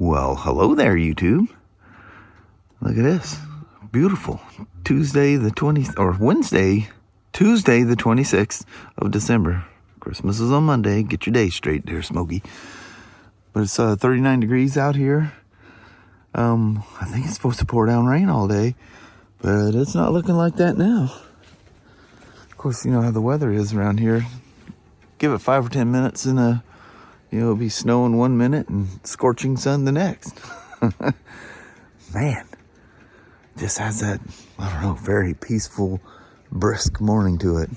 Well, hello there, YouTube. Look at this. Beautiful. Tuesday the 26th of December. Christmas is on Monday. Get your day straight there, Smokey. But it's 39 degrees out here. I think it's supposed to pour down rain all day, but it's not looking like that now. Of course, you know how the weather is around here. Give it 5 or 10 minutes and it'll be snowing 1 minute and scorching sun the next. Man, just has that, I don't know, very peaceful, brisk morning to it.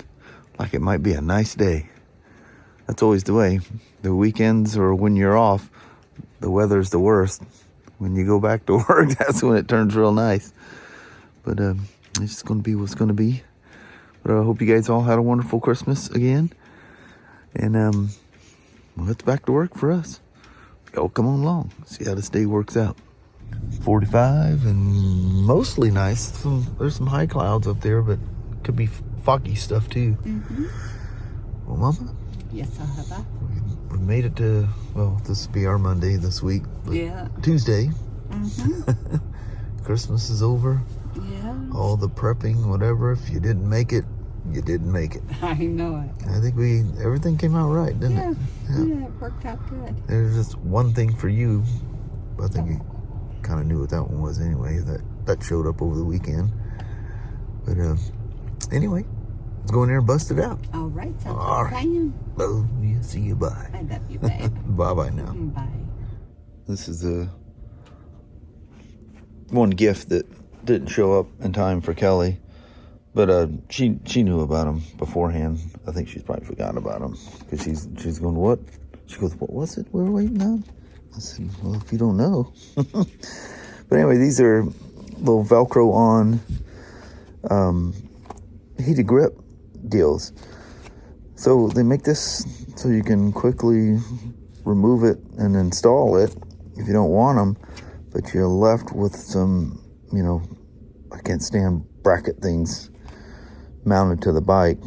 Like it might be a nice day. That's always the way. The weekends or when you're off, the weather's the worst. When you go back to work, that's when it turns real nice. But it's just going to be what's going to be. But I hope you guys all had a wonderful Christmas again. And well, it's back to work for us. Y'all come on along. See how this day works out. 45 and mostly nice. There's some high clouds up there, but could be foggy stuff too. Mm-hmm. Well, Mama? Yes, I have that. We made it to, well, this will be our Monday this week. Yeah. Tuesday. Mm-hmm. Christmas is over. Yeah. All the prepping, whatever. If you didn't make it, you didn't make it. I know it. I think everything came out right, didn't it? Yeah, it worked out good. There's just one thing for you. I think you kind of knew what that one was anyway. That showed up over the weekend. But anyway, let's go in there and bust it out. All right, sounds All like right. a plan. Love you. See you. Bye. I love you, babe. Bye-bye now. Bye. This is the one gift that didn't show up in time for Kelly. But she knew about him beforehand. I think she's probably forgotten about him. Because she's going, what? She goes, what was it we were waiting on? I said, well, if you don't know. But anyway, these are little Velcro on heated grip deals. So they make this so you can quickly remove it and install it if you don't want them. But you're left with some, I can't stand bracket things mounted to the bike.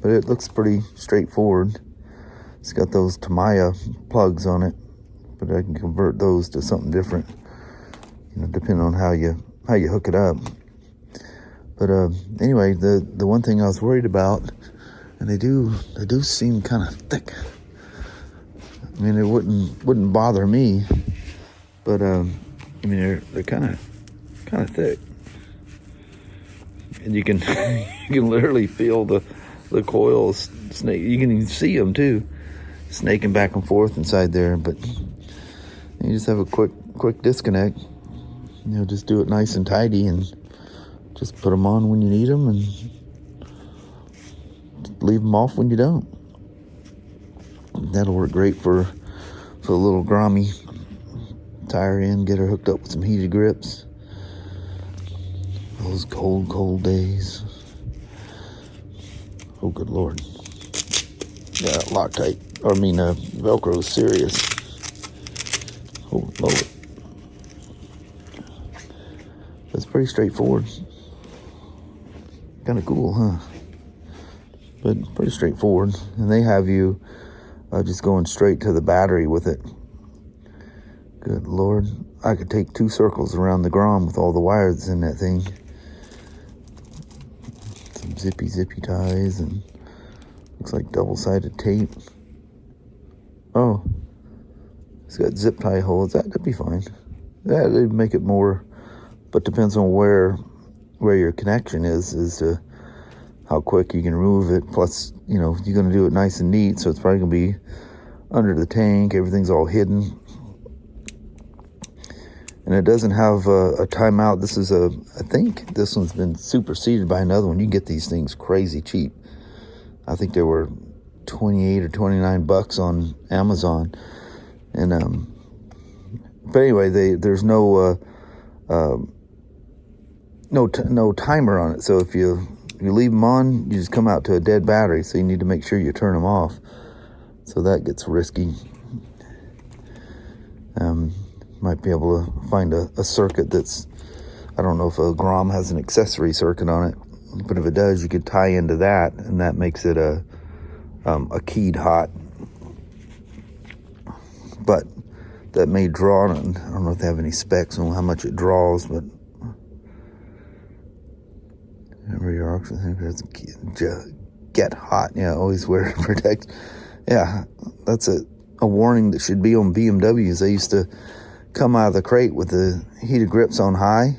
But it looks pretty straightforward. It's got those Tamiya plugs on it. But I can convert those to something different, depending on how you hook it up. But anyway, the one thing I was worried about, and they do seem kind of thick. I mean, it wouldn't bother me, but they're kind of thick, and you can literally feel the coils snake. You can even see them too, snaking back and forth inside there. But you just have a quick disconnect. Just do it nice and tidy, and just put them on when you need them, and leave them off when you don't. That'll work great for the little Grommy. Tie her in, get her hooked up with some heated grips. Those cold days. Oh, good Lord. Yeah, Loctite. Velcro is serious. Oh, Lord. That's pretty straightforward. Kind of cool, huh? But pretty straightforward. And they have you just going straight to the battery with it. Good Lord. I could take 2 circles around the Grom with all the wires in that thing. Some zippy ties, and looks like double-sided tape. Oh, it's got zip tie holes. That'd be fine. That'd make it more, but depends on where your connection is to how quick you can remove it. Plus, you're going to do it nice and neat, so it's probably going to be under the tank. Everything's all hidden. And it doesn't have a timeout. This is I think this one's been superseded by another one. You can get these things crazy cheap. I think they were $28 or $29 on Amazon. And but anyway, there's no timer on it. So if you leave them on, you just come out to a dead battery. So you need to make sure you turn them off. So that gets risky. Might be able to find a circuit that's, I don't know if a Grom has an accessory circuit on it, but if it does, you could tie into that, and that makes it a keyed hot. But that may draw. I don't know if they have any specs on how much it draws, but remember your oxygen get hot. Yeah, always wear protect. Yeah, that's a warning that should be on BMWs. They used to come out of the crate with the heated grips on high.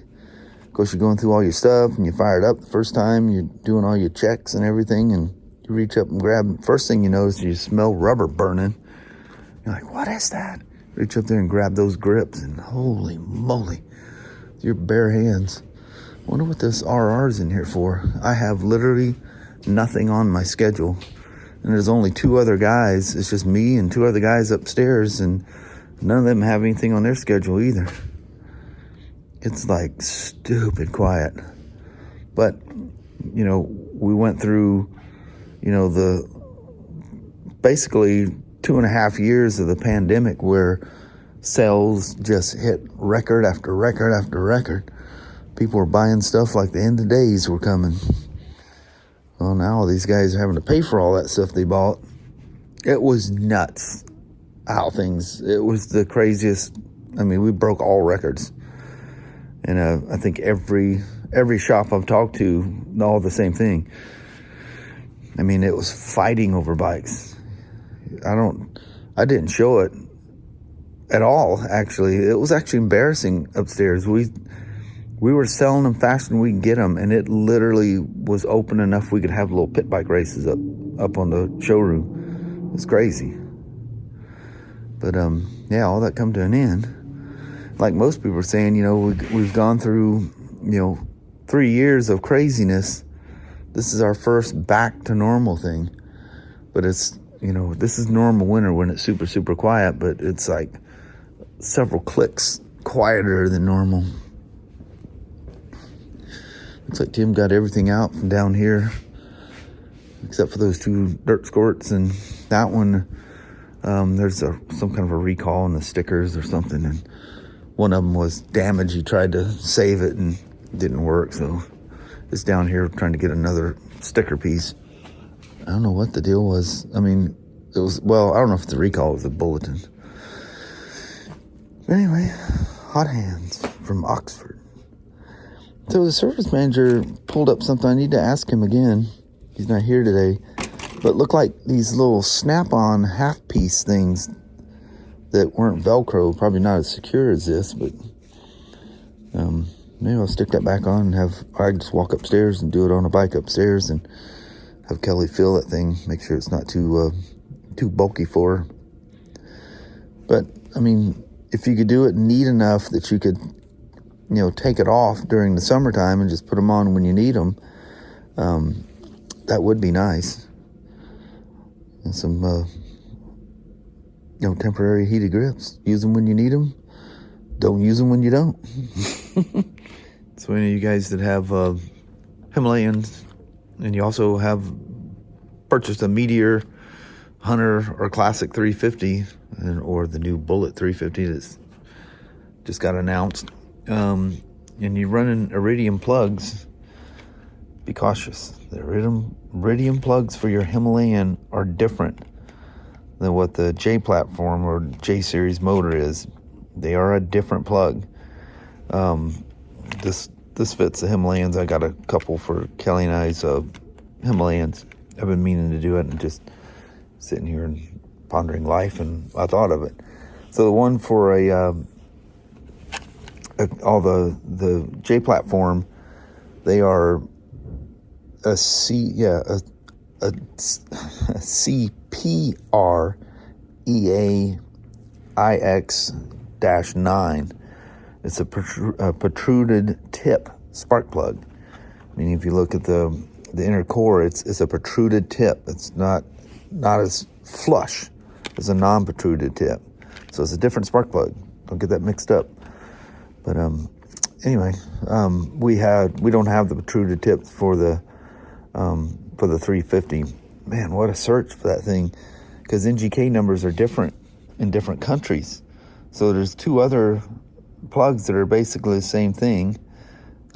Of course, you're going through all your stuff and you fire it up the first time. You're doing all your checks and everything, and you reach up and grab. First thing you notice, you smell rubber burning. You're like, what is that? Reach up there and grab those grips, and holy moly, your bare hands. I wonder what this RR's in here for. I have literally nothing on my schedule, and there's only 2 other guys. It's just me and 2 other guys upstairs, and none of them have anything on their schedule either. It's like stupid quiet. But, you know, we went through, you know, the basically 2.5 years of the pandemic where sales just hit record after record after record. People were buying stuff like the end of days were coming. Well, now these guys are having to pay for all that stuff they bought. It was nuts how things, it was the craziest. I mean, we broke all records. And I think every shop I've talked to, all the same thing. I mean, it was fighting over bikes. I didn't show it at all, actually. It was actually embarrassing upstairs. We were selling them faster than we could get them, and it literally was open enough we could have little pit bike races up on the showroom. It's crazy. But, yeah, all that come to an end. Like most people are saying, you know, we've gone through, you know, 3 years of craziness. This is our first back to normal thing. But it's, you know, this is normal winter when it's super, super quiet, but it's like several clicks quieter than normal. Looks like Tim got everything out from down here, except for those 2 dirt squirts, and that one, there's some kind of a recall on the stickers or something, and one of them was damaged. He tried to save it and it didn't work, so it's down here trying to get another sticker piece. I don't know what the deal was. I mean, it was, well, I don't know if the recall was a bulletin. But anyway, hot hands from Oxford. So the service manager pulled up something. I need to ask him again. He's not here today. But it looked like these little snap-on half-piece things that weren't Velcro. Probably not as secure as this, but maybe I'll stick that back on and I just walk upstairs and do it on a bike upstairs and have Kelly fill that thing, make sure it's not too bulky for her. But, I mean, if you could do it neat enough that you could, you know, take it off during the summertime and just put them on when you need them, that would be nice. And some, you know, temporary heated grips. Use them when you need them. Don't use them when you don't. So any of you guys that have Himalayans, and you also have purchased a Meteor, Hunter, or Classic 350, or the new Bullet 350 that's just got announced, and you're running Iridium plugs, be cautious. The Iridium plugs for your Himalayan are different than what the J platform or J series motor is. They are a different plug. This fits the Himalayans. I got a couple for Kelly and I's Himalayans. I've been meaning to do it and just sitting here and pondering life, and I thought of it. So the one for all the J platform, they are a CPR EAIX-9. It's a protruded tip spark plug. I mean, if you look at the inner core, it's a protruded tip. It's not as flush as a non-protruded tip. So it's a different spark plug. Don't get that mixed up. But anyway, we don't have the protruded tips for the 350. Man, what a search for that thing, because NGK numbers are different in different countries. So there's 2 other plugs that are basically the same thing.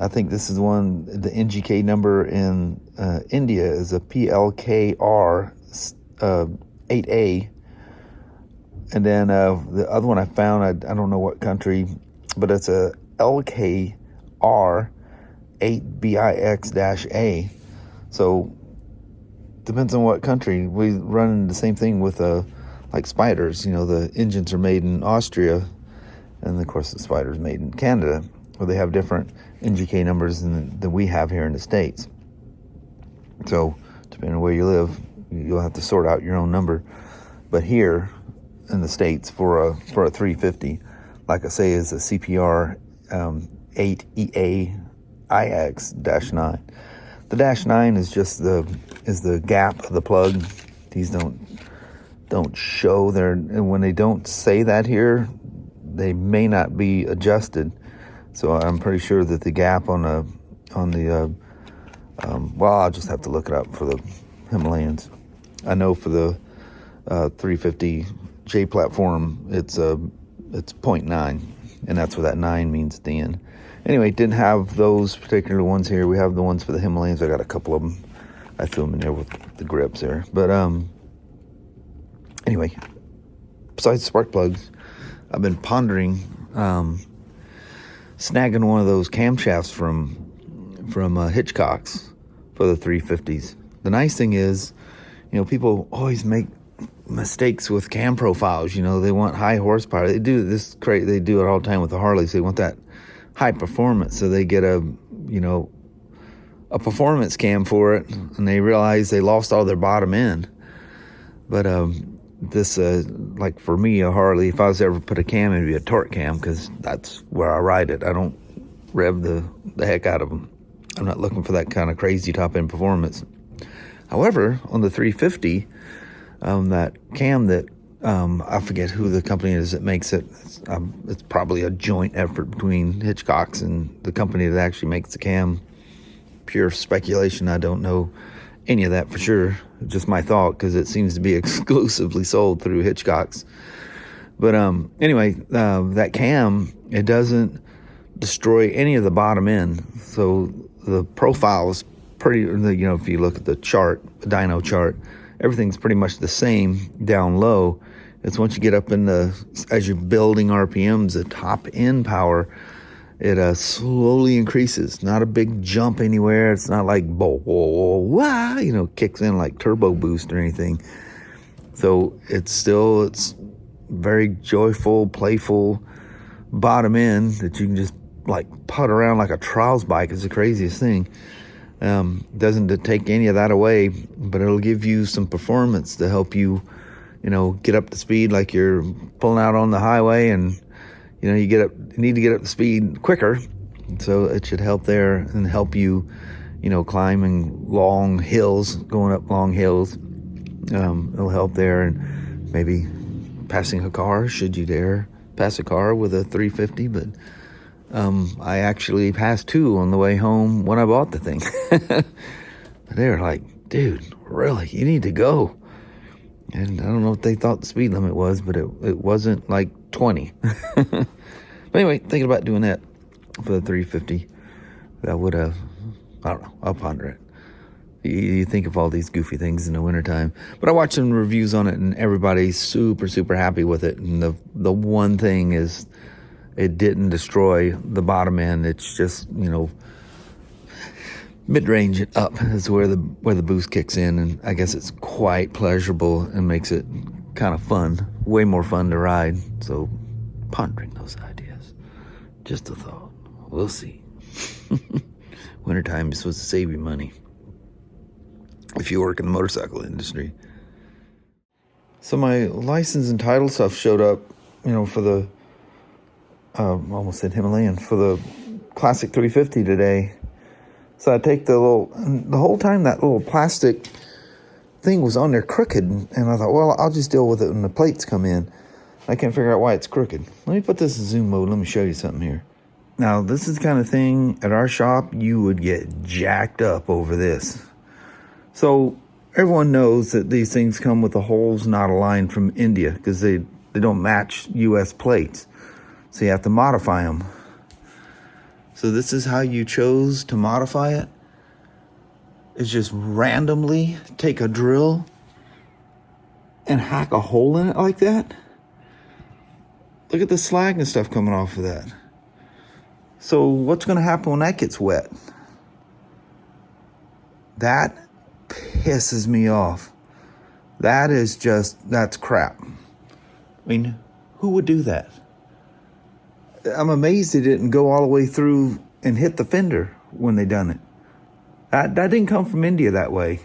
I think this is one, the NGK number in India is a PLKR 8A, And then the other one I found, I don't know what country, but it's a LKR8BIX-A. So depends on what country. We run into the same thing with like Spyders. You know, the engines are made in Austria, and of course the Spyder's made in Canada, where they have different NGK numbers than we have here in the States. So depending on where you live, you'll have to sort out your own number. But here in the States, for a 350, like I say, is a CPR 8EA-IX-9. The -9 is just the gap of the plug. These don't show there, and when they don't say that here, they may not be adjusted. So I'm pretty sure that the gap on the well, I'll just have to look it up for the Himalayans. I know for the 350J platform, it's 0.9, and that's what that 9 means at the end. Anyway, didn't have those particular ones here. We have the ones for the Himalayans. I got a couple of them. I threw them in there with the grips there. But anyway, besides spark plugs, I've been pondering snagging one of those camshafts from Hitchcock's for the 350s. The nice thing is, you know, people always make mistakes with cam profiles. You know, they want high horsepower. They do this. They do it all the time with the Harleys. They want that high performance, so they get a performance cam for it, and they realize they lost all their bottom end. But this like for me, a Harley, if I was to ever put a cam, it'd be a torque cam, because that's where I ride it. I don't rev the heck out of them. I'm not looking for that kind of crazy top end performance. However, on the 350, that cam that I forget who the company is that makes it. It's probably a joint effort between Hitchcock's and the company that actually makes the cam. Pure speculation. I don't know any of that for sure. Just my thought, because it seems to be exclusively sold through Hitchcock's. But anyway, that cam, it doesn't destroy any of the bottom end. So the profile is pretty, you know, if you look at the chart, the dyno chart, everything's pretty much the same down low. It's once you get up in as you're building RPMs, the top end power, it slowly increases. Not a big jump anywhere. It's not like, wah, you know, kicks in like turbo boost or anything. So it's very joyful, playful bottom end that you can just like putt around like a trials bike. It's the craziest thing. Doesn't take any of that away, but it'll give you some performance to help you, you know, get up to speed like you're pulling out on the highway, and you know, you need to get up to speed quicker. So it should help there and help you, you know, climbing long hills, going up long hills. It'll help there, and maybe passing a car, should you dare pass a car with a 350. But I actually passed 2 on the way home when I bought the thing. They were like, dude, really, you need to go. And I don't know what they thought the speed limit was, but it wasn't like 20. But anyway, thinking about doing that for the 350. I would have, I don't know, I'll ponder it. You think of all these goofy things in the wintertime. But I watched some reviews on it, and everybody's super, super happy with it. And the one thing is, it didn't destroy the bottom end. It's just, you know, mid-range up is where the boost kicks in, and I guess it's quite pleasurable and makes it kind of fun, way more fun to ride. So pondering those ideas, just a thought. We'll see. Wintertime is supposed to save you money if you work in the motorcycle industry. So my license and title stuff showed up, you know, for the almost said Himalayan, for the Classic 350 today. So I take the whole time that little plastic thing was on there crooked, and I thought, well, I'll just deal with it when the plates come in. I can't figure out why it's crooked. Let me put this in zoom mode. Let me show you something here. Now, this is the kind of thing at our shop, you would get jacked up over this. So everyone knows that these things come with the holes not aligned from India, because they don't match U.S. plates. So you have to modify them. So this is how you chose to modify it. Is just randomly take a drill and hack a hole in it like that. Look at the slag and stuff coming off of that. So what's going to happen when that gets wet? That pisses me off. That is just, that's crap. I mean, who would do that? I'm amazed they didn't go all the way through and hit the fender when they done it. That didn't come from India that way.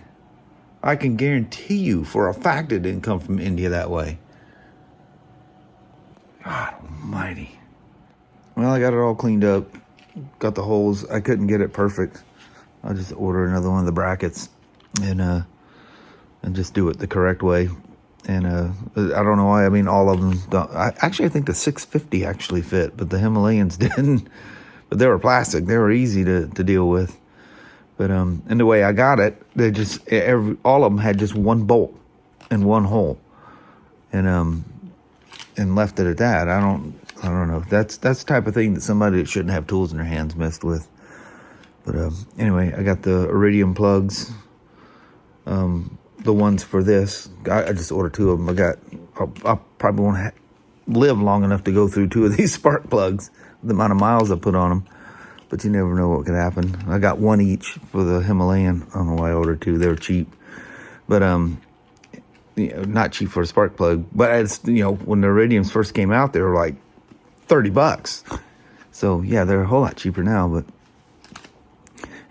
I can guarantee you for a fact it didn't come from India that way. God almighty. Well, I got it all cleaned up. Got the holes. I couldn't get it perfect. I'll just order another one of the brackets and just do it the correct way. And I don't know why. I mean, all of them don't. I think the 650 actually fit, but the Himalayans didn't. But they were plastic. They were easy to deal with. But and the way I got it, they just all of them had just one bolt and one hole, and left it at that. I don't know. That's the type of thing that somebody that shouldn't have tools in their hands messed with. But anyway, I got the Iridium plugs. The ones for this, I just ordered 2 of them. I probably won't live long enough to go through 2 of these spark plugs. The amount of miles I put on them. But you never know what could happen. I got 1 each for the Himalayan. I don't know why I ordered 2. They were cheap. But, not cheap for a spark plug. But, when the Iridiums first came out, they were like $30. So, yeah, they're a whole lot cheaper now. But,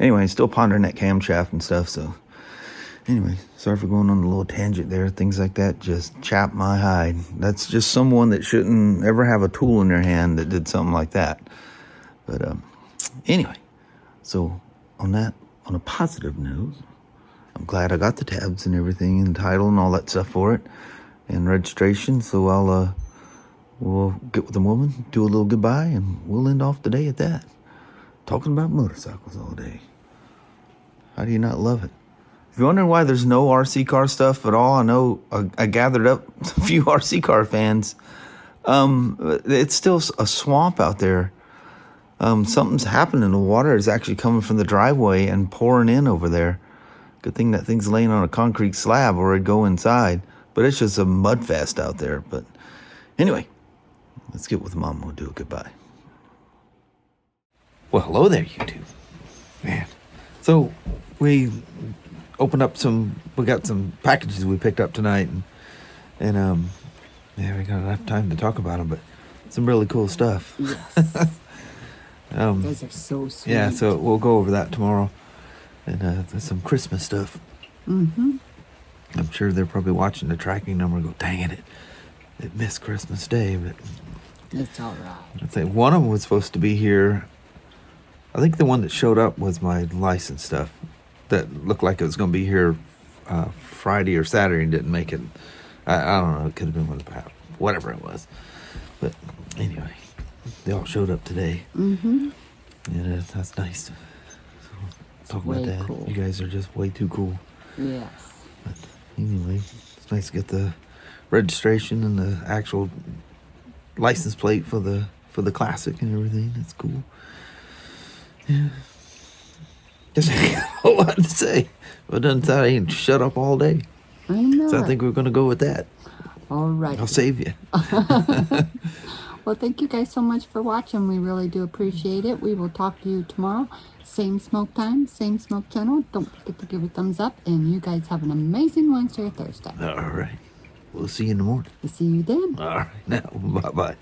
anyway, still pondering that camshaft and stuff. So, anyway, sorry for going on a little tangent there. Things like that just chap my hide. That's just someone that shouldn't ever have a tool in their hand that did something like that. But, anyway, so on a positive note, I'm glad I got the tabs and everything and title and all that stuff for it and registration. So we'll get with the woman, do a little goodbye, and we'll end off the day at that. Talking about motorcycles all day. How do you not love it? If you're wondering why there's no RC car stuff at all, I know I gathered up a few RC car fans. It's still a swamp out there. Something's happening. The water is actually coming from the driveway and pouring in over there. Good thing that thing's laying on a concrete slab or it'd go inside. But it's just a mud fest out there. But anyway, let's get with Mom. We'll do a goodbye. Well, hello there, YouTube. Man. So we opened up we got some packages we picked up tonight. And yeah, we got enough time to talk about them. But some really cool stuff. Yes. Those are so sweet. Yeah, so we'll go over that tomorrow. And there's some Christmas stuff. Mm-hmm. I'm sure they're probably watching the tracking number and go, dang it missed Christmas Day. But it's all right. I'd say one of them was supposed to be here. I think the one that showed up was my license stuff. That looked like it was going to be here Friday or Saturday and didn't make it. I don't know. It could have been whatever it was. But anyway, they all showed up today. Mm-hmm. Yeah, that's nice. So, talk about that. Cool. You guys are just way too cool. Yes. But anyway, it's nice to get the registration and the actual license plate for the classic and everything. That's cool. Yeah. Just a whole lot to say. But it doesn't sound I ain't shut up all day. I know. So I think we're going to go with that. All right. I'll save you. Well, thank you guys so much for watching. We really do appreciate it. We will talk to you tomorrow. Same smoke time, same smoke channel. Don't forget to give a thumbs up. And you guys have an amazing Wednesday or Thursday. All right. We'll see you in the morning. We'll see you then. All right. Now, bye-bye.